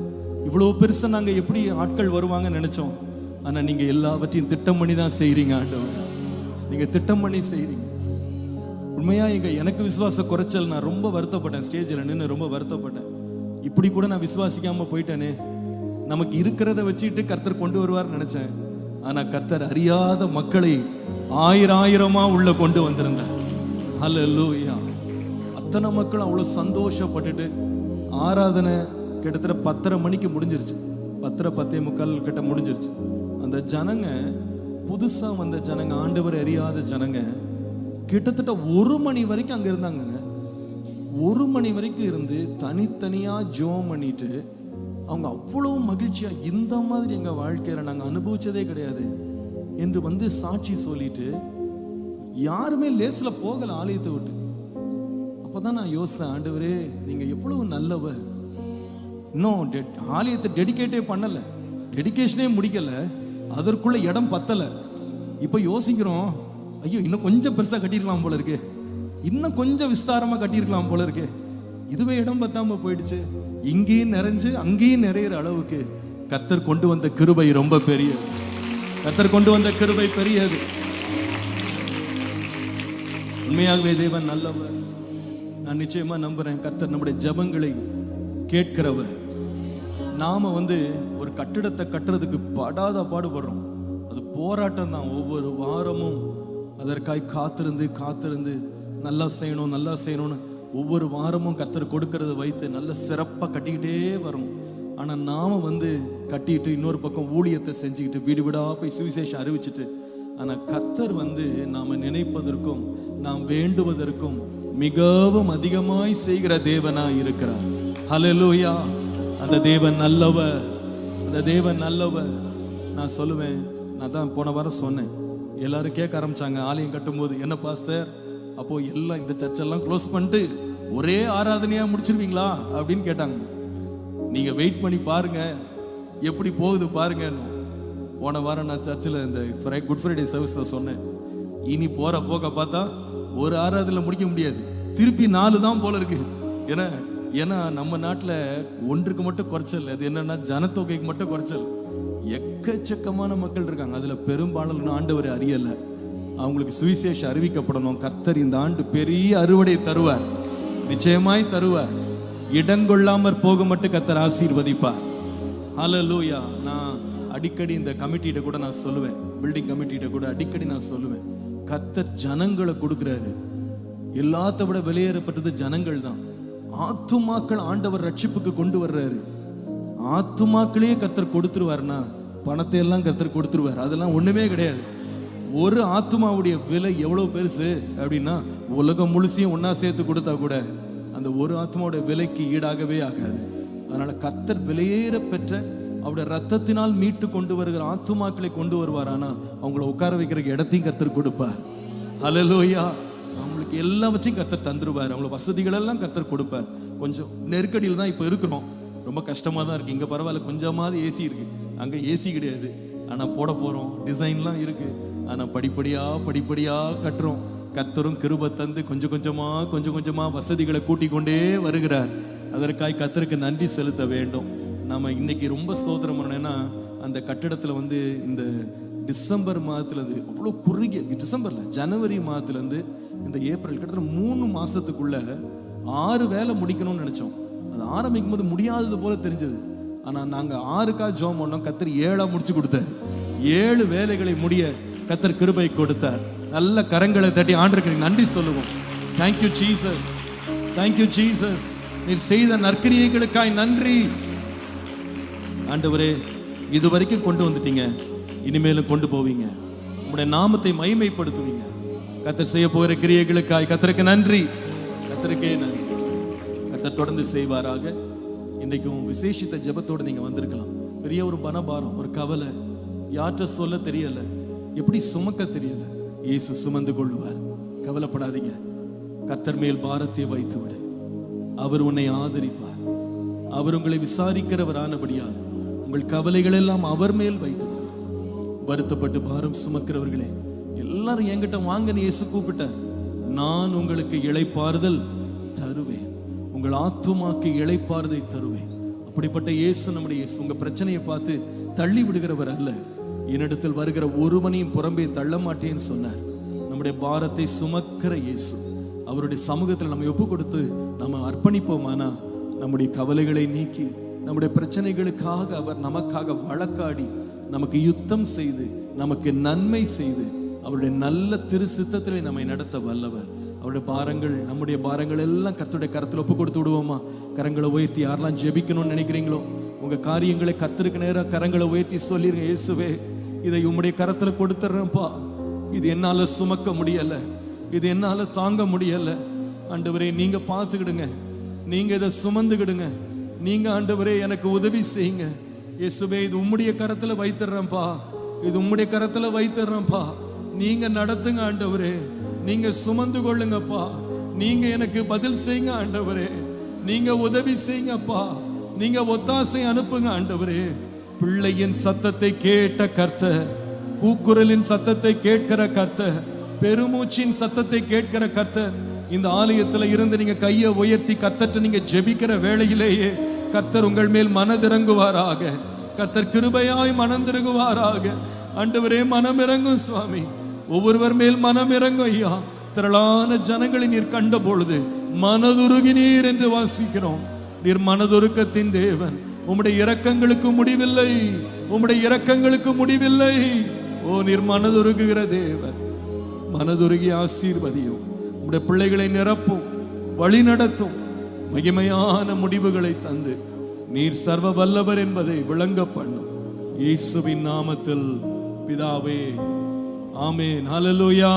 இவ்வளவு பெருசா நாங்க எப்படி ஆட்கள் வருவாங்கன்னு நினைச்சோம். ஆனா நீங்க எல்லாவற்றையும் திட்டம் பண்ணி தான் செய்றீங்க ஆண்டவர். நீங்க திட்டம் பண்ணி செய்றீங்க. உண்மையா எனக்கு விசுவாச குறைச்சல். நான் ரொம்ப வருத்தப்பட்டேன், ஸ்டேஜில் நின்று ரொம்ப வருத்தப்பட்டேன். இப்படி கூட நான் விசுவாசிக்காம போயிட்டேனே. நமக்கு இருக்கிறத வச்சுட்டு கர்த்தர் கொண்டு வருவார் நினைச்சேன். ஆனா கர்த்தர் அறியாத மக்களை 1000 உள்ள கொண்டு வந்திருந்தார். ஹல்லேலூயா. அத்தனை மக்கள் அவ்வளவு சந்தோஷப்பட்டுட்டு ஆராதனை கிட்டத்தட்ட 10:30 மணிக்கு முடிஞ்சிருச்சு. 10:45 கிட்ட முடிஞ்சிருச்சு. அந்த ஜனங்க, புதுசா வந்த ஜனங்க, ஆண்டவர் அறியாத ஜனங்க கிட்டத்தட்ட 1 மணி வரைக்கும் அங்க இருந்தாங்க. 1 மணி வரைக்கும் இருந்து தனித்தனியா ஜெபம் பண்ணிட்டு அவங்க அவ்வளவு மகிழ்ச்சியா, இந்த மாதிரி எங்க வாழ்க்கையில நாங்க அனுபவிச்சதே கிடையாது என்று வந்து சாட்சி சொல்லிட்டு யாருமே லேஸ்ல போகல ஆலயத்தை விட்டு. அப்பதான் நான் யோசித்தேன், ஆண்டவரே நீங்க எவ்வளவு நல்லவர். இன்னும் ஆலயத்தை டெடிகேட்டே பண்ணல, டெடிகேஷனே முடிக்கல, அதற்குள்ள இடம் பத்தல. இப்ப யோசிக்கிறோம், ஐயோ இன்னும் கொஞ்சம் பெருசா கட்டிருக்கலாம் போல இருக்கு, இன்னும் கொஞ்சம் விஸ்தாரமா கட்டியிருக்கலாம் போல இருக்கு. இதுவே இடம் பத்தாம போயிடுச்சு. இங்கேயும் நிறைஞ்சு அங்கேயும் நிறையிற அளவுக்கு கர்த்தர் கொண்டு வந்த கிருபை ரொம்ப பெரியது. கர்த்தர் கொண்டு வந்த கிருபை பெரியது. உண்மையாகவே தேவன் நல்லவர். நான் நிச்சயமா நம்புறேன், கர்த்தர் நம்முடைய ஜெபங்களை கேட்கிறவர். நாம ஒரு கட்டிடத்தை கட்டுறதுக்கு படாத பாடுபடுறோம். அது போராட்டம் தான். ஒவ்வொரு வாரமும் அதற்காய் காத்திருந்து நல்லா செய்யணும்னு ஒவ்வொரு வாரமும் கர்த்தர் கொடுக்கறத வைத்து நல்ல சிறப்பாக கட்டிக்கிட்டே வரும். ஆனால் நாம கட்டிட்டு இன்னொரு பக்கம் ஊழியத்தை செஞ்சுக்கிட்டு வீடு வீடா போய் சுவிசேஷம் அறிவிச்சுட்டு, ஆனால் கர்த்தர் நாம நினைப்பதற்கும் நாம் வேண்டுவதற்கும் மிகவும் அதிகமாய் செய்கிற தேவனாய் இருக்கிறார். ஹல்லேலூயா. அந்த தேவன் நல்லவர், அந்த தேவன் நல்லவர். நான் சொல்லுவேன், நான் தான் போன வாரம் சொன்னேன், எல்லாரும் கேட்க ஆரம்பிச்சாங்க ஆலயம் கட்டும்போது, என்ன பாஸ்டர் அப்போ எல்லாம் இந்த சர்ச்செல்லாம் க்ளோஸ் பண்ணிட்டு ஒரே ஆராதனையா முடிச்சிருவீங்களா அப்படின்னு கேட்டாங்க. நீங்க வெயிட் பண்ணி பாருங்க எப்படி போகுது பாருங்க. போன வாரம் நான் சர்ச்சில் இந்த குட் ஃப்ரைடே சர்வீஸ்ல சொன்னேன், இனி போற போக பார்த்தா ஒரு ஆராதனை முடிக்க முடியாது, திருப்பி 4 தான் போல இருக்கு. ஏன்னா நம்ம நாட்டில் ஒன்றுக்கு மட்டும் குறைச்சல், அது என்னன்னா ஜனத்தொகைக்கு மட்டும் குறைச்சல். எக்கச்சக்கமான மக்கள் இருக்காங்க. அதுல பெரும்பாலும் ஆண்டவரை அறியல. அவங்களுக்கு சுவிசேஷம் அறிவிக்கப்படணும். கர்த்தர் இந்த ஆண்டு பெரிய அறுவடை தருவார், நிச்சயமாய் தருவார். இடங்கொள்ளாமற் போக மட்டும் கர்த்தர் ஆசீர்வதிப்பார். ஹல்லேலூயா. நான் அடிக்கடி இந்த கமிட்டிகிட்ட கூட நான் சொல்லுவேன், பில்டிங் கமிட்டிகிட்ட கூட அடிக்கடி நான் சொல்லுவேன், கர்த்தர் ஜனங்களை கொடுக்குறாரு. எல்லாத்த விட வெளியேறப்பட்டது ஜனங்கள் தான். ஆத்துமாக்கள் ஆண்டவர் ரட்சிப்புக்கு கொண்டு வர்றாரு. ஆத்துமாக்களையே கர்த்தர் கொடுத்துருவாருன்னா பணத்தை எல்லாம் கர்த்தர் கொடுத்துருவார். அதெல்லாம் ஒண்ணுமே கிடையாது. ஒரு ஆத்துமாவுடைய விலை எவ்வளவு பெருசு அப்படின்னா, உலகம் முழுசையும் ஒன்னா சேர்த்து கொடுத்தா கூட அந்த ஒரு ஆத்மாவுடைய விலைக்கு ஈடாகவே ஆகாது. அதனால கர்த்தர் விலையேற பெற்ற அவருடைய ரத்தத்தினால் மீட்டு கொண்டு வருகிற ஆத்துமாக்களை கொண்டு வருவார். ஆனா அவங்கள உட்கார வைக்கிற இடத்தையும் கர்த்தர் கொடுப்பார். ஹல்லேலூயா. அவங்களுக்கு எல்லாவற்றையும் கர்த்தர் தந்துருவார். அவங்களுக்கு வசதிகள் எல்லாம் கர்த்தர் கொடுப்பார். கொஞ்சம் நெருக்கடியில் தான் இப்போ இருக்கிறோம், ரொம்ப கஷ்டமா தான் இருக்கு. இங்க பரவாயில்ல, கொஞ்சமாவது ஏசி இருக்கு, அங்க ஏசி கிடையாது. ஆனா போட போறோம், டிசைன்லாம் இருக்கு. ஆனா படிப்படியா கட்டுறோம். கர்த்தரும் கிருபை தந்து கொஞ்சம் கொஞ்சமா வசதிகளை கூட்டிக் கொண்டே வருகிறார். அதற்காக கர்த்தருக்கு நன்றி செலுத்த வேண்டும். நாம இன்னைக்கு ரொம்ப ஸ்தோத்திரம் பண்ணோம்னா, அந்த கட்டிடத்துல இந்த டிசம்பர் மாதத்துல இருந்து அவ்வளோ குறுகிய, டிசம்பர்ல ஜனவரி மாதத்துல இருந்து இந்த ஏப்ரல் கிட்டத்தட்ட 3 மாசத்துக்குள்ள 6 வேலை முடிக்கணும்னு நினைச்சோம். அது ஆரம்பிக்கும் போது முடியாதது போல தெரிஞ்சது. ஆனா நாங்க 6க்காக ஜெபம் பண்ணோம். கர்த்தர் 7 முடிச்சு கொடுத்தார். 7 வேலைகளை முடிய கர்த்தர் கிருபை கொடுத்தார். நல்ல கரங்களை தட்டி ஆண்டவருக்கு நன்றி சொல்லுவோம். Thank you Jesus, thank you Jesus. நீர் செய்த நற்கிரியைகளுக்காய் நன்றி ஆண்டவரே. இதுவரைக்கும் கொண்டு வந்துட்டீங்க, இனிமேலும் கொண்டு போவீங்க. உங்களுடைய நாமத்தை மகிமைப்படுத்துவீங்க. கர்த்தர் செய்ய போகிற கிரியைகளுக்காய் கர்த்தருக்கு நன்றி, கர்த்தருக்கே நன்றி. கர்த்தர் தொடர்ந்து செய்வாராக. இன்றைக்கும் விசேஷித்த ஜெபத்தோடு நீங்க வந்திருக்கலாம். பெரிய ஒரு பணபாரம், ஒரு கவலை, யார்கிட்ட சொல்ல தெரியல, எப்படி சுமக்க தெரியல. இயேசு சுமந்து கொள்வார். கவலைப்படாதீங்க. கர்த்தர் மேல் பாரத்தை வைத்து விடு. அவர் உன்னை ஆதரிப்பார். அவர் உங்களை விசாரிக்கிறவரானபடியால் உங்கள் கவலைகள் எல்லாம் அவர் மேல் வைத்து விடு. வருத்தப்பட்டு பாரம் சுமக்கிறவர்களே எல்லாரும் என்கிட்ட வாங்கன்னு இயேசு கூப்பிட்டார். நான் உங்களுக்கு இளைப்பாறுதல் தருவேன், உங்கள் ஆத்துமாக்கு இளைப்பாறுதை தருவேன். அப்படிப்பட்ட இயேசு நம்முடைய இயேசு. உங்க பிரச்சனையை பார்த்து தள்ளி விடுகிறவர் அல்ல. என்னிடத்தில் வருகிற ஒருவனையும் புறம்பே தள்ள மாட்டேன்னு சொன்னார். நம்முடைய பாரத்தை சுமக்கிற இயேசு. அவருடைய சமூகத்தில் நம்ம ஒப்பு கொடுத்து நம்ம அர்ப்பணிப்போமானா, நம்முடைய கவலைகளை நீக்கி நம்முடைய பிரச்சனைகளுக்காக அவர் நமக்காக வழக்காடி நமக்கு யுத்தம் செய்து நமக்கு நன்மை செய்து அவருடைய நல்ல திரு சித்தத்திலே நம்மை நடத்த வல்லவர். அவருடைய பாரங்கள், நம்முடைய பாரங்கள் எல்லாம் கர்த்தருடைய கரத்தில் ஒப்பு கொடுத்து விடுவோமா? கரங்களை உயர்த்தி யாரெல்லாம் ஜெபிக்கணும்னு நினைக்கிறீங்களோ உங்க காரியங்களை கர்த்தருக்கு நேராக கரங்களை உயர்த்தி சொல்லிருங்க. இயேசுவே, இதை உம்முடைய கரத்துல கொடுத்துறேன்ப்பா. இது என்னால சுமக்க முடியல, இது என்னால தாங்க முடியல. ஆண்டவரே நீங்க பார்த்துக்கிடுங்க, நீங்க இதை சுமந்துக்கிடுங்க. நீங்க ஆண்டவரே எனக்கு உதவி செய்யுங்க. இயேசுவே, இது உம்முடைய கரத்துல வைத்துறேன்ப்பா, இது உம்முடைய கரத்துல வைத்துறேன்ப்பா. நீங்க நடத்துங்க ஆண்டவரே, நீங்க சுமந்து கொள்ளுங்கப்பா. நீங்க எனக்கு பதில் செய்யுங்க ஆண்டவரே, நீங்க உதவி செய்யுங்கப்பா, நீங்க ஒத்தாசை அனுப்புங்க ஆண்டவரே. பிள்ளையின் சத்தத்தை கேட்ட கர்த்தர், கூக்குரலின் சத்தத்தை கேட்கிற கர்த்தர், பெருமூச்சின் சத்தத்தை கேட்கிற கர்த்தர், இந்த ஆலயத்துல இருந்து நீங்க கையை உயர்த்தி கர்த்தர்ட்ட நீங்க ஜெபிக்கிற வேளையிலேயே கர்த்தர் உங்கள் மேல் மனதிறங்குவாராக. கர்த்தர் கிருபையாய் மனந்திறங்குவாராக. ஆண்டவரே மனம் இறங்கும் சுவாமி, ஒவ்வொருவர் மேல் மனம் இறங்கும் ஐயா. திரளான ஜனங்களை நீர் கண்ட பொழுது மனதுருகினீர் என்று வாசிக்கிறோம். நீர் மனதுருக்கத்தின் தேவன். உம்முடைய இரக்கங்களுக்கு முடிவில்லை, உம்முடைய இரக்கங்களுக்கு முடிவில்லை. ஓ, நீர் மனதுருகுகிற தேவன். மனதுருகி ஆசீர்வதியும். உம்முடைய பிள்ளைகளை நிரப்பும், வழி நடத்தும், மகிமையான முடிவுகளை தந்து நீர் சர்வ வல்லவர் என்பதை விளங்க பண்ணும். இயேசுவின் நாமத்தில் பிதாவே, ஆமென். ஹல்லேலூயா.